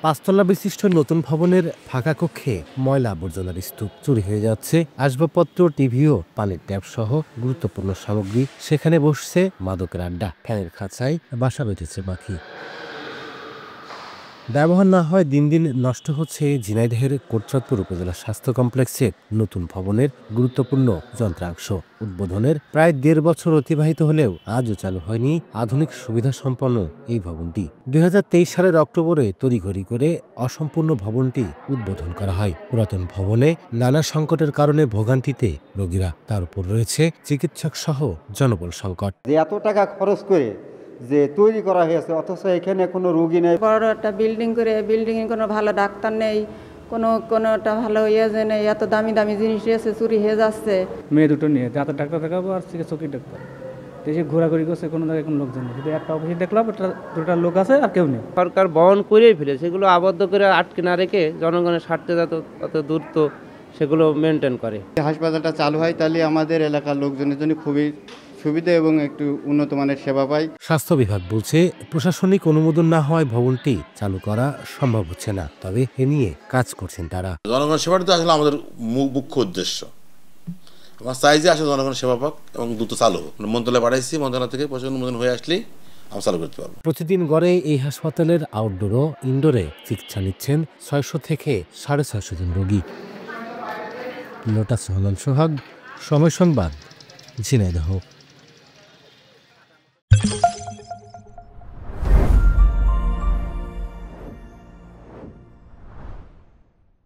পাঁচতলা বিশিষ্ট নতুন ভবনের ফাঁকা কক্ষে ময়লা আবর্জনার স্তূপ, চুরি হয়ে যাচ্ছে আসবাবপত্র, টিভি ও পানির ট্যাপ সহ গুরুত্বপূর্ণ সামগ্রী। সেখানে বসছে মাদকের আড্ডা, ফ্যানের খাঁচায় বাসা বেঁধেছে পাখি। ব্যবহার না হয় দিন দিন নষ্ট হচ্ছে ঝিনাইদহের কোটচাঁদপুর উপজেলা স্বাস্থ্য কমপ্লেক্সের নতুন ভবনের গুরুত্বপূর্ণ যন্ত্রাংশ। উদ্বোধনের প্রায় ১.৫ বছর অতিবাহিত হলেও আজও চালু হয়নি আধুনিক সুবিধা সম্পন্ন এই ভবনটি। ২০২৩ সালের অক্টোবরে তড়িঘড়ি করে অসম্পূর্ণ ভবনটি উদ্বোধন করা হয়। পুরাতন ভবনে নানা সংকটের কারণে ভোগান্তিতে রোগীরা, তার উপর রয়েছে চিকিৎসক সহ জনবল সংকট। এত টাকা খরচ করে যে তৈরি করা হয়েছে অথচ এখানে কোনো রোগী নেই। বড় একটা বিল্ডিং করে বিল্ডিংয়ে কোনো ভালো ডাক্তার নেই, কোনোটা ভালো ইয়ে নেই, এত দামি দামি জিনিস এসে চুরি হয়ে যাচ্ছে। মেয়ে দুটো নিয়ে এত ডাক্তার দেখাবো আর চিকিৎসকি ডাক্তার দেশে ঘোরাঘুরি করছে, কোনো জায়গায় কোনো লোকজন নেই, শুধু একটা অফিসে দেখলাম দুটা লোক আছে আর কেউ নেই। সরকার বহন করেই ফেলে, সেগুলো আবদ্ধ করে আটকে না রেখে জনগণের স্বার্থে যত দ্রুত সেগুলো মেনটেন করে। হাসপাতালটা চালু হয় তাহলে আমাদের এলাকার লোকজনের জন্য খুবই সুবিধা এবং একটু উন্নত মানের সেবা পাই। স্বাস্থ্য বিভাগ বলছে প্রশাসনিক অনুমোদন না হওয়ায় ভবনটি চালু করা সম্ভব হচ্ছে না, তবে এ নিয়ে কাজ করছেন তারা। জনগণের সেবাটা তো আসলে আমাদের মুখ্য উদ্দেশ্য। আমার চাই যে আসলে জনগণের সেবা পাক এবং দ্রুত চালু হোক। মন্ত্রণালয়ে পাঠাইছি, মন্ত্রণালয় থেকে প্রশাসন অনুমোদন হয়ে আসলেই আমরা চালু করতে পারবো। প্রতিদিন গড়ে এই হাসপাতালের আউটডোর ও ইনডোরে চিকিৎসা নিচ্ছেন ৬০০ থেকে ৬৫০ জন রোগী। লোটাস সোহাগ, সময় সংবাদ, ঝিনাইদহ।